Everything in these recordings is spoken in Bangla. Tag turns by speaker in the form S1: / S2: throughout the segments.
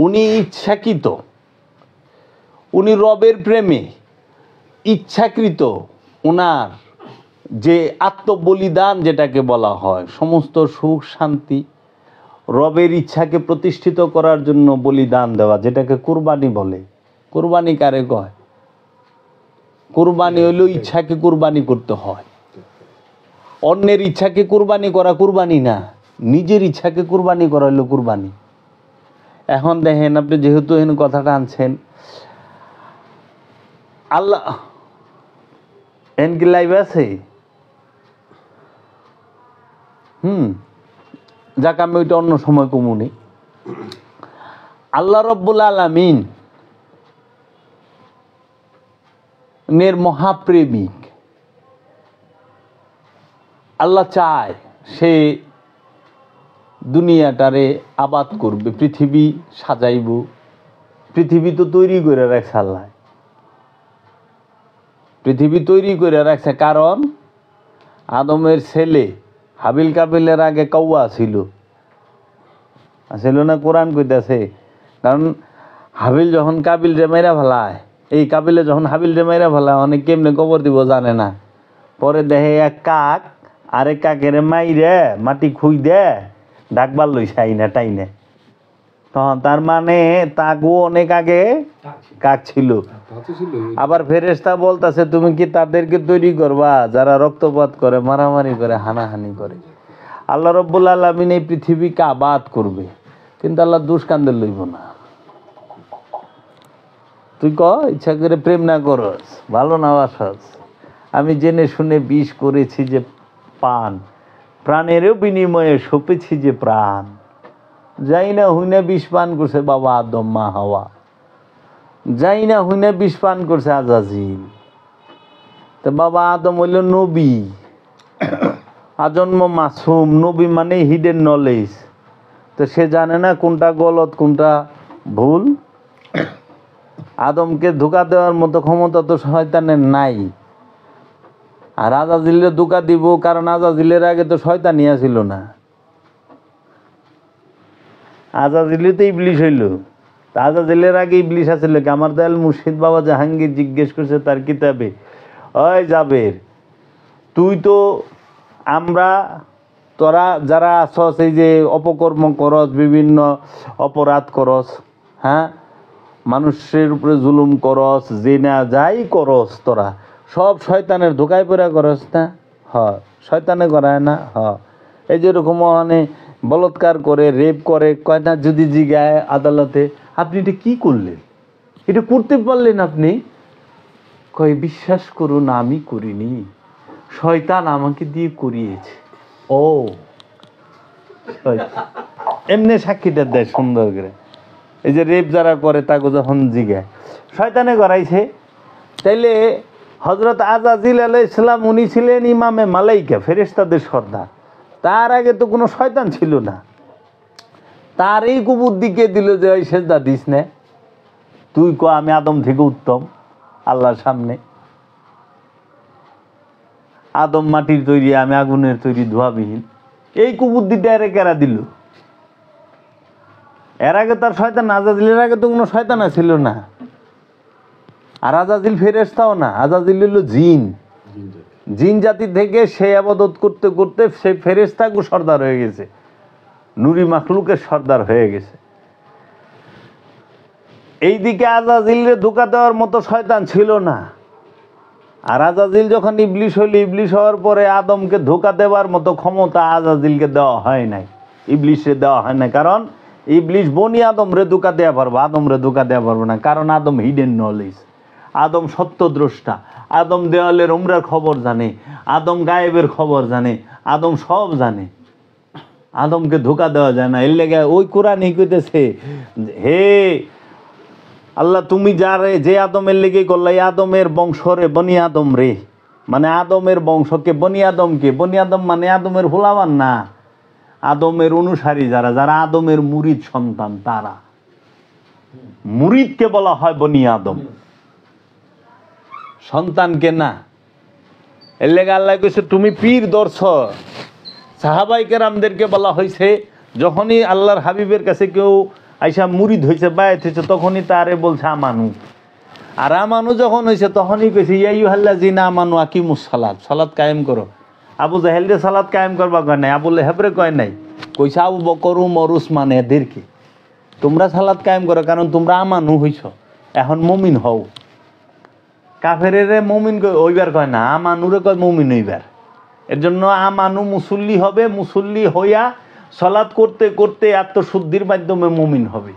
S1: উনি ইচ্ছাকৃত, উনি রবের প্রেমে ইচ্ছাকৃত ওনার যে আত্মবলিদান যেটাকে বলা হয়, সমস্ত সুখ শান্তি রবের ইচ্ছাকে প্রতিষ্ঠিত করার জন্য বলিদান দেওয়া, যেটাকে কুরবানি বলে। কুরবানি কারে কয়? কুরবানি হইল ইচ্ছাকে কুরবানি করতে হয়। অন্যের ইচ্ছাকে কুরবানি করা কুরবানি না, নিজের ইচ্ছাকে কুরবানি করা হইল কুরবানি। এখন দেখেন, আপনি যেহেতু এখানে কথাটা আনছেন, আল্লাহ এন কি লাইভ আছে? যাক, আমি ওইটা অন্য সময় কমুনি। আল্লাহ রব্বুল আলামিন নের মহাপ্রেমিক। আল্লাহ চায় সে দুনিয়াটারে আবাদ করবে, পৃথিবী সাজাইব। পৃথিবী তো তৈরি করে রাখছে আল্লাহ, পৃথিবী তৈরি করে রাখছে। কারণ আদমের ছেলে হাবিল কাবিলের আগে কৌয়া ছিল না? কোরআন কইতাছে। কারণ হাবিল যখন কাবিল রে মাইরা ফেলায়, এই কাবিলে যখন হাবিল রে মাইরা ফেলায়, অনেক কেমনে কবর দিব জানে না। পরে দেখে এক কাক আরেক কাকের মাইরে মাটি খুই দে ডাকবার লইছে আইনা টাইনে। তখন তার মানে তাকেও অনেক আগে কাক ছিল। আবার ফেরেশতা বলতেছে, তুমি কি তাদেরকে তৈরি করবা যারা রক্তপাত করে, মারামারি করে, হানাহানি করে? আল্লাহ রব্বুল আলামিন এই পৃথিবীকে আবাদ করবে, কিন্তু আল্লাহ দুষ্কান্দের লইব না। তুই ক ইচ্ছা করে প্রেম না করস, ভালো না বাসস, আমি জেনে শুনে বিষ করেছি যে পান, প্রাণেরও বিনিময়ে সপেছি যে প্রাণ। যাই না হুইনা বিষ পান করছে বাবা আদম মা হাওয়া, যাই না হুইনা বিষ পান করছে আজাজিল। তো বাবা আদম হইল নবী, আজন্ম মাসুম। নবী মানে হিডেন নলেজ। তো সে জানে না কোনটা গলত কোনটা ভুল। আদমকে ধোঁকা দেওয়ার মতো ক্ষমতা তো শয়তানের নাই। আর আজাজিলের ধোঁকা দিব, কারণ আজাজিলের আগে তো শয়তানি ছিল না। আজাজিলে তো ইবলিশ হইল। আজাজিলের আগে ইবলিশ আছিল কি? আমার দয়াল মুর্শিদ বাবা জাহাঙ্গীর জিজ্ঞেস করছে তার কিতাবে, ওই জাবের, তুই তো তোরা যারা আছস, এই যে অপকর্ম করস, বিভিন্ন অপরাধ করস, হ্যাঁ, মানুষের উপরে জুলুম করস, জেনা যাই করস, তোরা সব শয়তানের ধোকায় পড়া করস না? হ্যাঁ, শয়তানে করায় না? হ্যাঁ। এই যেরকম মানে বলৎকার করে, রেপ করে, কয় না যদি জিগায় আদালতে, আপনি এটা কি করলেন, এটা করতে পারলেন আপনি? কয়, বিশ্বাস করুন আমি করিনি, শয়তান আমাকে দিয়ে করিয়েছে। ও এমনি সাক্ষীটা দেয় সুন্দর করে। এই যে রেপ যারা করে তাকে যখন জিগায়, শয়তানে করাইছে। তাইলে হজরত আজাজিল আলাইহিস সালাম উনি ছিলেন ইমামে মালাইকা, ফেরেশতাদের সর্দার। তার আগে তো কোনো শয়তান ছিল না। তার এই কুবুদ্দিকে দিল যে ওই সেজদা দিস না, তুই ক আমি আদম থেকে উত্তম আল্লাহর সামনে। আদম মাটির তৈরি, আমি আগুনের তৈরি, ধোয়াবিহীন। এই কুবুদ্দিটা এর কেরা দিল? এর আগে তার শয়তান, আজাজিলের আগে তো কোনো শয়তান ছিল না। আর আজাজিল ফেরেশতাও না, আজাজিল হলো জিন। জিন জাতি থেকে সে আবাদত করতে করতে সে ফেরেশতাকে সর্দার হয়ে গেছে, নুরি মাখলুকের সর্দার হয়ে গেছে। এইদিকে আজাজিলের ধোঁকা দেওয়ার মতো শয়তান ছিল না। আর আজাজিল যখন ইবলিশ হইল, ইবলিশ হওয়ার পরে আদমকে ধোঁকা দেওয়ার মতো ক্ষমতা আজাজিলকে দেওয়া হয় নাই, ইবলিশে দেওয়া হয় নাই। কারণ ইবলিশ বনি আদম রে ধোঁকা দেওয়া পারবো, আদম রে ধোঁকা দেওয়া পারবো না। কারণ আদম হিডেন নলেজ, আদম সত্যদ্রষ্টা, আদম দেওয়ালের উমরার খবর জানে, আদম গায়েবের খবর জানে, আদম সব জানে। আদমকে ধোঁকা দেওয়া যায় না। এর লেগে ওই কোরআন কইতেছে, হে আল্লাহ, তুমি যে আদমের লেগে করলে, আদমের বংশ রে বনি আদম রে, মানে আদমের বংশকে, বনি আদমকে, বনি আদম মানে আদমের হোলামান না, আদমের অনুসারী যারা, যারা আদমের মুরিদ সন্তান, তারা মুরিদকে বলা হয় বনি আদম, সন্তানকে না। এর লেগে আল্লাহ কইছে তুমি পীর দর্শ। সাহাবায়ে কেরামদেরকে বলা হয়েছে, যখনই আল্লাহর হাবিবের কাছে কেউ আইসা মুরিদ হয়েছে বায়াত হয়েছে, তখনই তারে বলছে আমানু। আর আমানু যখন হয়েছে তখনই কইছে ইয়া আইয়ুহাল্লাযিনা আমানু আকিমুস সালাত, সালাত কায়েম করো। আবু জাহেল রে সালাত কায়েম করবা কয় নাই, আবু লেহাবরে কয় নাই, কইছে আবু বকর উমর উসমান এদেরকে তোমরা সালাত কায়েম করো, কারণ তোমরা আমানু হইছ, এখন মুমিন হও। কাফেরে মুমিন হইবার কয় না, আমানুরে কয় মুমিন হইবার। এর জন্য আমানু মুসল্লি হবে, মুসল্লি হইয়া সালাত করতে করতে আত্মশুদ্ধির মাধ্যমে মুমিন হবে।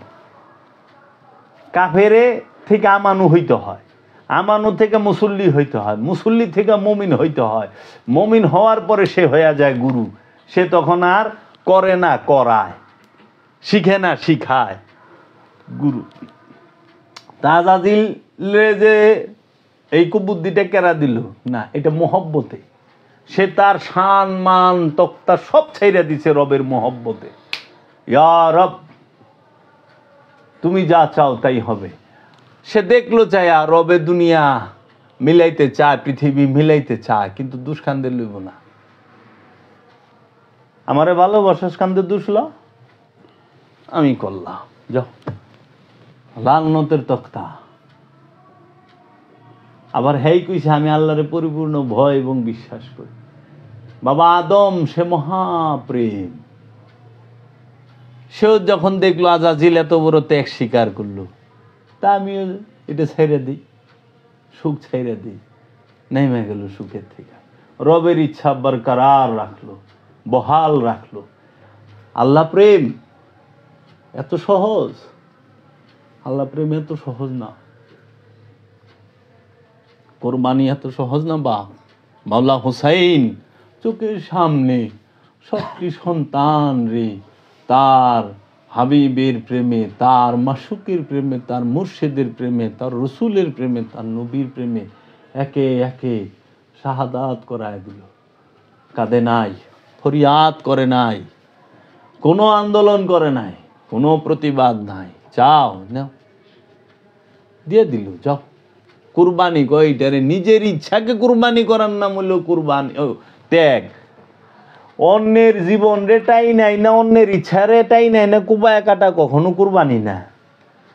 S1: কাফেরে থেকে আমানু হইতে হয়, আমানু থেকে মুসল্লি হইতে হয়, মুসল্লি থেকে মুমিন হইতে হয়। মুমিন হওয়ার পরে সে হইয়া যায় গুরু, সে তখন আর করে না করায়, শিখে না শিখায়, গুরু। তাজাজিলে যে এই কুবুদ্ধিটা কেরা দিল না, এটা মহব্বতে। সে তার শান মান তক্তা সব ছেড়ে দিছে রবের মহব্বতে। ইয়া রব, তুমি যা চাও তাই হবে। সে দেখলো চায়া রবে দুনিয়া মিলাইতে চায়, পৃথিবী মিলাইতে চায়, কিন্তু দুষ্কান্দে লইব না। আমারে ভালোবাসা কান্দে দুষল, আমি করলাম, যাও লালনতের তক্তা। আবার হেই কইছে আমি আল্লাহরে পরিপূর্ণ ভয় এবং বিশ্বাস করি। বাবা আদম সে মহাপ্রেম, সেও যখন দেখলো আজাজিল এত বড় ত্যাগ স্বীকার করলো, তা আমিও এটা ছেড়ে দিই, সুখ ছেড়ে দিই, নেমে গেল সুখের থেকে। রবের ইচ্ছা বরকরার রাখলো, বহাল রাখলো। আল্লাহ প্রেম এত সহজ, আল্লাহ প্রেম এত সহজ না, কোরবানি এত সহজ না। বা মাওলা হুসাইন চোখের সামনে সবটি সন্তান রে তার হাবিবের প্রেমে, তার মাসুকের প্রেমে, তার মুর্শিদের প্রেমে, তার রসুলের প্রেমে, তার নবীর প্রেমে একে একে শাহাদাত করায় দিল। কাঁদে নাই, ফরিয়াদ করে নাই, কোনো আন্দোলন করে নাই, কোনো প্রতিবাদ নাই। যাও নাও, দিয়ে দিল, যাও। কুরবানি কয়টারে, নিজের ইচ্ছাকে কুরবানি করার নাম হলো কুরবানি, ত্যাগ। অন্যের জীবন রেটাই নাই না, অন্যের ইচ্ছা রেটাই নাই না, কুবায় কাটা কখনো কুরবানি না।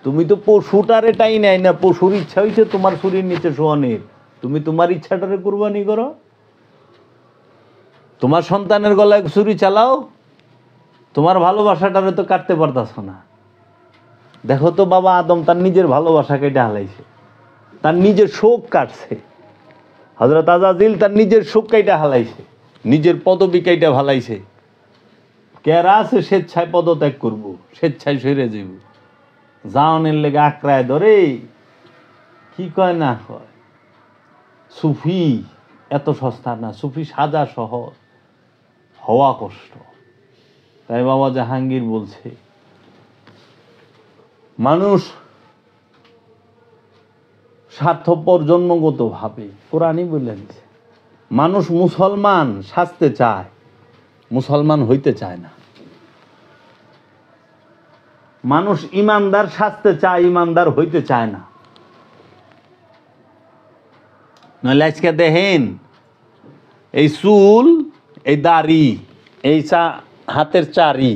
S1: তুমি তো পশুটা রেটাই নাই না, পশুর ইচ্ছা হয়েছে তোমার শরীর নিচে শোয়ানের, তুমি তোমার ইচ্ছাটারে কুরবানি করো। তোমার সন্তানের গলায় ছুরি চালাও, তোমার ভালোবাসাটারে তো কাটতে পারতাছ না। দেখো তো বাবা আদম তার নিজের ভালোবাসা কেটে হালাইছে, তার নিজের শোক কাটছে। হযরত আজাজিল তার নিজের শোক কাইটা হালাইছে, নিজের পদবি কাইটা হালাইছে। কেরা আছে স্বেচ্ছায় পদত্যাগ করব, স্বেচ্ছায় সরে যাইব, জাওনের লেগে আঁকড়ায় ধরে। কি কয় না কয়, সুফি এত সস্তা না, সুফি সাজা সহজ, হওয়া কষ্ট। তাই বাবা জাহাঙ্গীর বলছে মানুষ স্বার্থপর জন্মগত ভাবে, কোরআনই বলে দিছে। মানুষ মুসলমান সাজতে চায়, মুসলমান হইতে চায় না। মানুষ ইমানদার সাজতে চায়, ইমানদার হইতে চায় না। নইলে আজকে দেখেন এই চুল, এই দাড়ি, এই হাতের চারি,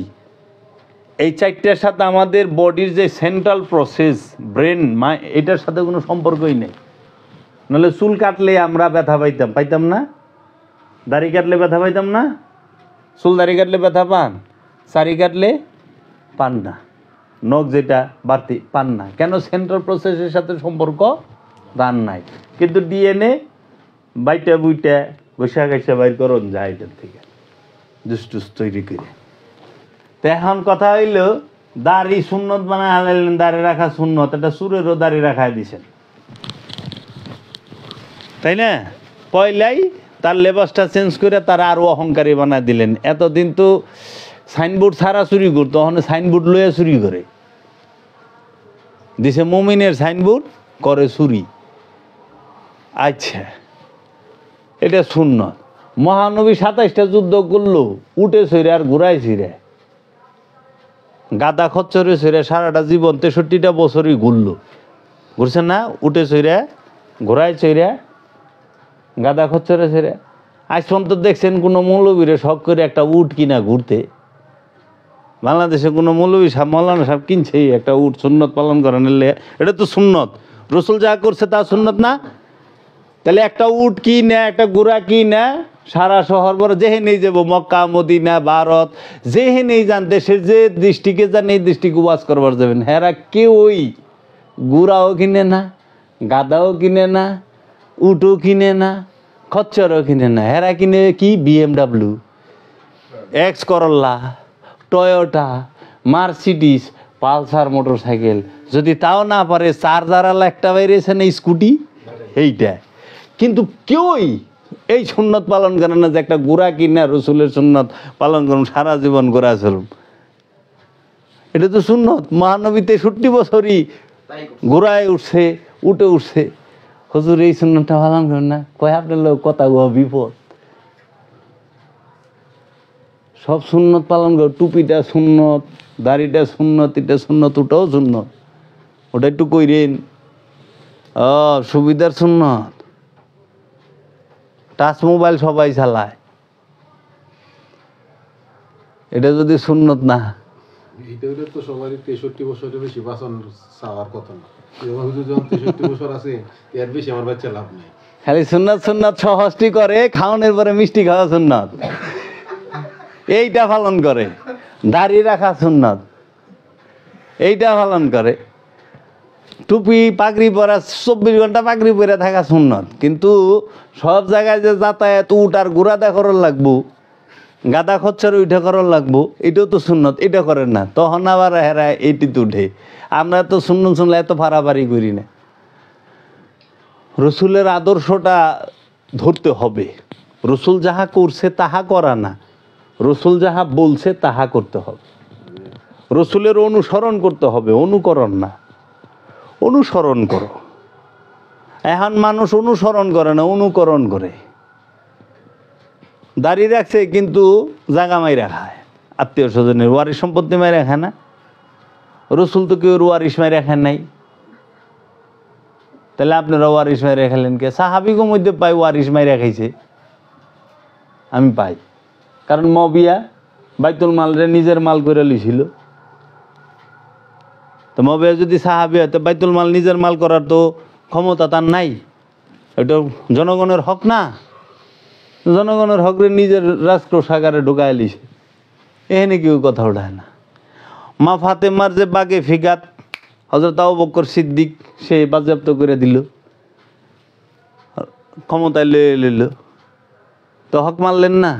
S1: এই চারটার সাথে আমাদের বডির যে সেন্ট্রাল প্রসেস ব্রেন, এটার সাথে কোনো সম্পর্কই নেই। নাহলে চুল কাটলে আমরা ব্যথা পাইতাম না, দাড়ি কাটলে ব্যথা পাইতাম না। চুল দাড়ি কাটলে ব্যথা পান, চারি কাটলে পান না, নখ যেটা বাড়তি পান না। কেন? সেন্ট্রাল প্রসেসের সাথে সম্পর্ক দান নাই। কিন্তু ডিএনএ বাইটা বুইটা ঘষা ঘষা বাইর করুন যায় এটার থেকে, জুস তৈরি করে। তো এখন কথা হইল দাড়ি সুন্নত বানায় হালাইলেন, দাড়ি রাখা সুন্নত, এটা সুরেরও দাড়ি রাখায় দিছেন, তাই না? পয়লাই তার লেবাসটা চেঞ্জ করে তার আরও অহংকারী বানায় দিলেন। এতদিন তো সাইনবোর্ড ছাড়া চুরি করতো, তখন সাইনবোর্ড লইয়া চুরি করে দিছে। মুমিনের সাইনবোর্ড করে চুরি। আচ্ছা, এটা সুন্নত। মহানবী 27টা যুদ্ধ করলো, উঠে ছইরে আর ঘুরাই ছিঁড়ে, গাদা খচ্চরে ছইরে সারাটা জীবন 63টা বছরই ঘুরছে না, উঠে ছইরে ঘোরাই ছইরে গাদা খচ্চরে ছইরে। আজ পর্যন্ত দেখছেন কোনো মৌলবীরে শখ করে একটা উট কিনা ঘুরতে? বাংলাদেশে কোনো মৌলবী সাহেব মৌলানা সাহেব কিনছেই একটা উট সুন্নত পালন করেন, এটা তো সুন্নত। রসুল যা করছে তা সুন্নত না? তাহলে একটা উট কি না, একটা গুড়া কি না, সারা শহর বড় যেহেনেই যাবো, মক্কা মদিনা ভারত যেহেনেই যান, দেশের যে দৃষ্টিকে যান এই দৃষ্টিকে ওয়াজ করবার যাবেন, হেরা কেউই গুড়াও কিনে না, গাদাও কিনে না, উটও কিনে না, খচ্চরও কিনে না। হেরা কিনে কি? BMW, X Corolla, Toyota, Mercedes, Pulsar motorcycle. যদি তাও না পারে চার্জারওয়ালা একটা বেরিয়েছে না স্কুটি, এইটা। কিন্তু কেউই এই সুন্নত পালন করে না যে একটা গোড়া কিনা রসুলের সুন্নত পালন করুন, সারা জীবন গোড়া চলুন। এটা তো সুন্নত। মহানবী 63 বছরই গোড়ায় উঠছে, উঠে উঠছে। হুজুর এই সুন্নতটা পালন করেন না? কয় আপনার লোক কথা গো বিপদ। সব সুন্নত পালন করো, টুপিটা সুন্নত, দাড়িটা সুন্নত, এটা সুন্নত, ওটাও সুন্নত, ওটা একটু কইরেন। সুবিধার সুন্নত। টাচ মোবাইল সবাই চালায়, এটা যদি সুন্নত না।
S2: এটা তো সবারই 63 বছরের বেশি বাঁচন চাওয়ার কথা না। যখন 63 বছর আছে এর বেশি আমার বাচ্চা লাভ নেই।
S1: খালি সুন্নত সুন্নত সহজটি করে, খাওয়ানোর পরে মিষ্টি খাওয়া সুন্নত, এইটা পালন করে। দাড়ি রাখা সুন্নত, এইটা পালন করে। টুপি পাগড়ি পরা, 24 ঘন্টা পাগড়ি পরে থাকা সুন্নত। কিন্তু সব জায়গায় যে যাতায়াত, উঠ আর গুড়া দেখার লাগবো, গাদা খচ্চর উঠে করার লাগবো, এটাও তো সুন্নত, এটা করেন না। তখন আবার হেরা এইটিতে উঠে। আমরা তো সুন্নত শুনলে এত ফাড়াফাড়ি করি না। রসুলের আদর্শটা ধরতে হবে। রসুল যাহা করছে তাহা করা না, রসুল যাহা বলছে তাহা করতে হবে। রসুলের অনুসরণ করতে হবে, অনুকরণ না। অনুসরণ করো। এখন মানুষ অনুসরণ করে না, অনুকরণ করে। দাড়ি রাখছে কিন্তু জাগা মাইরা খায়, আত্মীয় স্বজনের ওয়ারিশ সম্পত্তি মাইরা খায় না। রসুল তো কেউ ওয়ারিশ মাইরা খায় নাই, তাহলে আপনারা ওয়ারিশ মাইরা খেলেন কে? সাহাবিগো মধ্যে পাই ওয়ারিশ মাইরা খাইছে, আমি পাই। কারণ মবিয়া বাইতুল মালরে নিজের মাল করে লিছিল। তো মবিয়া যদি সাহাবি হয় তো বাইতুল মাল নিজের মাল করার তো ক্ষমতা তার নাই। এটা জনগণের হক না? জনগণের হকরে নিজের রাষ্ট্রসাগারে ঢুকায় লিছে, এখানে কেউ কথা ওঠায় না। মা ফাতেমার যে বাগে ফিগাত হযরত আবু বকর সিদ্দিক সে বাজেয়াপ্ত করে দিল, ক্ষমতায় লইল, তো হক মানলেন না।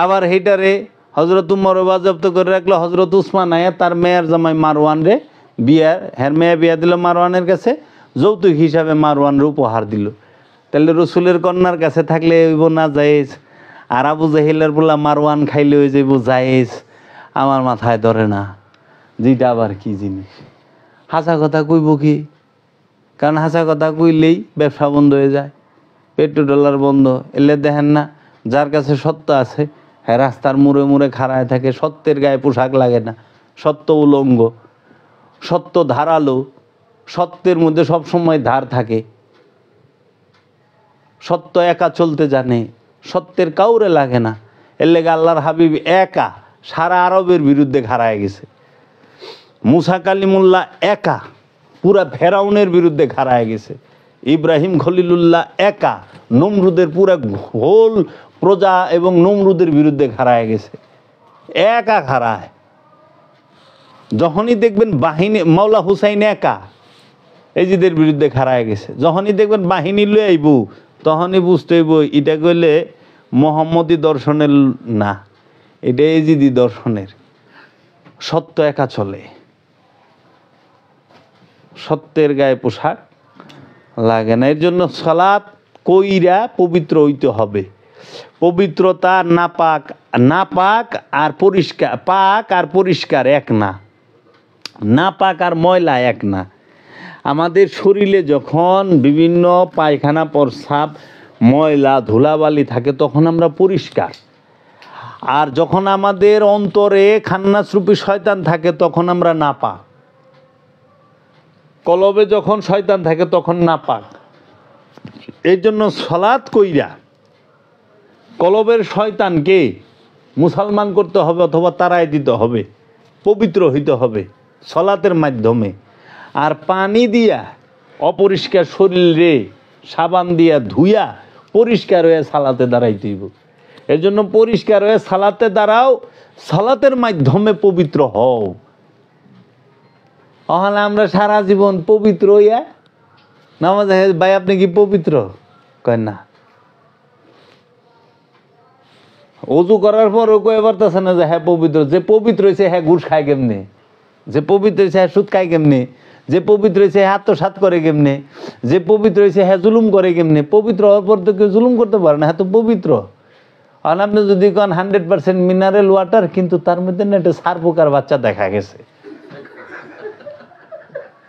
S1: আবার হেটারে হজরত উমরও বাজেয়াপ্ত করে রাখলো। হজরত উসমান আয়া তার মেয়ের জামাই মারওয়ান রে হ্যার মেয়ে বিয়া দিল মারওয়ানের কাছে, যৌতুক হিসাবে মারওয়ানের উপহার দিল। তাহলে রসুলের কন্যার কাছে থাকলে হইব না জায়েজ, আর আবু জাহিলের বললা মারওয়ান খাইলে হয়ে যাইব জায়েজ। আমার মাথায় ধরে না যেটা আবার কি জিনিস। হাসা কথা কইব কি? কারণ হাসা কথা কইলেই ব্যবসা বন্ধ হয়ে যায়, পেট্রোডলার বন্ধ। এলে দেখেন না, যার কাছে সত্য আছে হ্যাঁ রাস্তার মুড়ে মুড়ে খাড়ায় থাকে, সত্যের গায়ে পোশাক লাগে না, সত্য উলঙ্গ, সত্য ধারালো, সত্যের মধ্যে সবসময় ধার থাকে, সত্য একা চলতে জানে, সত্যের কাউরে লাগে না। এর লেগে আল্লাহর হাবিব একা সারা আরবের বিরুদ্ধে খাড়ায় গেছে। মুসা কালিমুল্লাহ একা পুরা ফেরাউনের বিরুদ্ধে খাড়ায় গেছে। ইব্রাহিম খলিলুল্লাহ একা নমরুদের পুরা হোল প্রজা এবং নমরুদের বিরুদ্ধে খাড়ায় গেছে, একা খাড়ায়। যখনই দেখবেন বাহিনী, মাওলা হুসাইন একা এজিদের বিরুদ্ধে খাড়ায় গেছে। যখনই দেখবেন বাহিনী লয়ে আইব তখনই বুঝতে হইব এটা কইলে মোহাম্মদী দর্শনের না, এটা এজিদি দর্শনের। সত্য একা চলে, সত্যের গায়ে পোশাক লাগে না। এর জন্য সালাত কইরা পবিত্র হইতে হবে। পবিত্রতা নাপাক, নাপাক আর পরিষ্কার, পাক আর পরিষ্কার এক না, নাপাক আর ময়লা এক না। আমাদের শরীরে যখন বিভিন্ন পায়খানা প্রস্রাব ময়লা ধুলাবালি থাকে তখন আমরা পরিষ্কার, আর যখন আমাদের অন্তরে খান্নাসরূপী শয়তান থাকে তখন আমরা নাপাক। কলবে যখন শয়তান থাকে তখন নাপাক। এই জন্য সালাত কইরা কলবের শয়তানকে মুসলমান করতে হবে অথবা তারাই দিতে হবে। পবিত্র হইতে হবে সলাতের মাধ্যমে। আর পানি দিয়া অপরিষ্কার শরীরে সাবান দিয়া ধুইয়া পরিষ্কার হয়ে সালাতে দাঁড়াইতে হইব। এর জন্য পরিষ্কার হয়ে সালাতে দাঁড়াও, সালাতের মাধ্যমে পবিত্র হও। তাহলে আমরা সারা জীবন পবিত্র হইয়া নামাজ, ভাই আপনি কি পবিত্র? কয় না। অজু করার পরও কয়ে পারতেছে না যে হ্যাঁ পবিত্র। যে পবিত্র হয়েছে হ্যাঁ ঘুষ খায় কেমনে, যে পবিত্র হয়েছে হ্যাঁ সুদ খায় কেমনে, যে পবিত্র হয়েছে হ্যাঁ আত্মসাৎ করে কেমনে, যে পবিত্র হয়েছে হ্যাঁ জুলুম করে কেমনে। পবিত্র হওয়ার পর তো কেউ জুলুম করতে পারে না, হ্যাঁ তো পবিত্র। আর আপনি যদি কোন 100% মিনারেল ওয়াটার, কিন্তু তার মধ্যে না একটা সার পোকার বাচ্চা দেখা গেছে,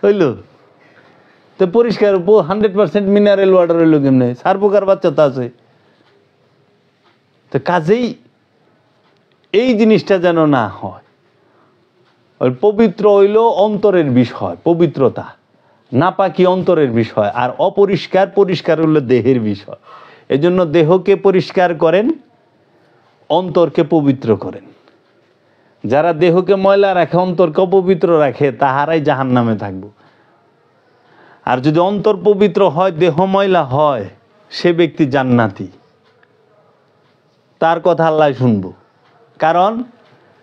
S1: হইল তো পরিষ্কার 100% মিনারেল ওয়াটার হইল কেমনে? সার পোকার বাচ্চা তো আছে। তো কাজেই এই জিনিসটা যেন না হয়। ওই পবিত্র হইল অন্তরের বিষয়, পবিত্রতা নাপাকি অন্তরের বিষয়, আর অপরিষ্কার পরিষ্কার হইল দেহের বিষয়। এজন্য দেহকে পরিষ্কার করেন, অন্তরকে পবিত্র করেন। যারা দেহকে ময়লা রাখে, অন্তরকে অপবিত্র রাখে, তাহারাই জাহান্নামে থাকবে। আর যদি অন্তর পবিত্র হয়, দেহ ময়লা হয়, সে ব্যক্তি জান্নাতি। তার কথা আল্লাহ শুনবো। কারণ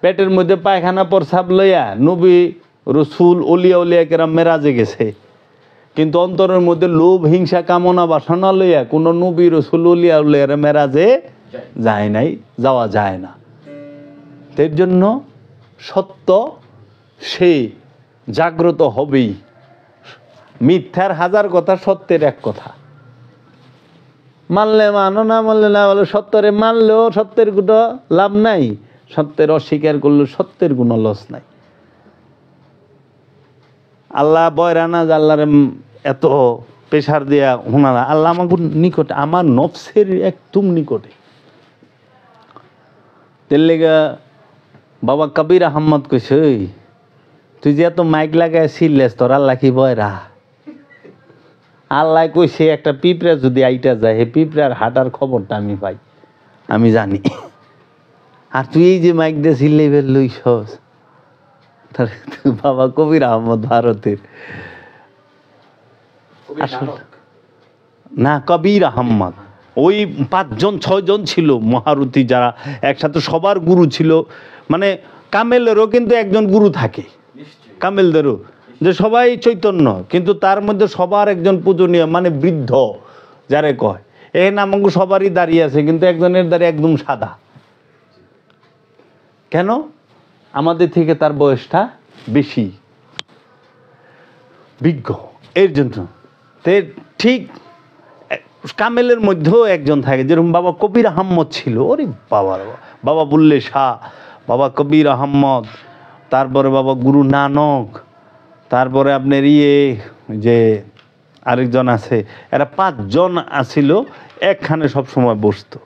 S1: পেটের মধ্যে পায়খানা প্রস্রাব লইয়া নবী রসুল অলিয়া উলিয়া কেরাম মেরাজে গেছে, কিন্তু অন্তরের মধ্যে লোভ হিংসা কামনা বাসনা লইয়া কোনো নবী রসুল অলিয়া উলিয়ার মেরাজে যায় নাই, যাওয়া যায় না। এর জন্য সত্য সে জাগ্রত হবেই। মিথ্যার হাজার কথা, সত্যের এক কথা। মানলে মানো, না মানলে না, বলে সত্যরে মানলেও সত্যের কোনো লাভ নাই, সত্যের অস্বীকার করলেও সত্যের কোনো লস নাই। আল্লাহ বয়রানা যে আল্লাহর এত প্রেশার দিয়া শোনালা, আল্লাহ আমার নিকটে, আমার নফসের একদম নিকটে। তের লেগা বাবা কবির আহম্মদ কইছে, তুই যে এত মাইক লাগায় ছিলেস, তোর আল্লাহ কি বয়রা? আল্লাহ কইছে একটা পিঁপড়া যদি আইটা যায়, হে পিঁপড়ার হাঁটার খবরটা আমি পাই, আমি জানি। আর তুই এই যে মাইক দিয়ে সিল্লাই বের লইছস। বাবা কবির আহমদ ভারতের, না কবির আহম্মদ, ওই 5-6 জন ছিল মহারথী, যারা একসাথে সবার গুরু ছিল। মানে কামেলেরও কিন্তু একজন গুরু থাকে, কামেলদেরও, যে সবাই চৈতন্য, কিন্তু তার মধ্যে সবার একজন পূজনীয়, মানে বৃদ্ধ যারে কয়। এই নামক সবারই দাঁড়িয়ে আছে, কিন্তু একজনের দাঁড়িয়ে একদম সাদা। কেন? আমাদের থেকে তার বয়সটা বেশি, বিজ্ঞ। এর জন্য ঠিক কামেলের মধ্যেও একজন থাকে, যেরকম বাবা কবির আহম্মদ ছিল। ওরে বাবা, বাবা বুল্লে শাহ, বাবা কবির আহম্মদ, তারপরে বাবা গুরু নানক, তারপরে আপনার যে আরেকজন আছে, এরা 5 জন আছিল, একখানে সব সময় বসতো।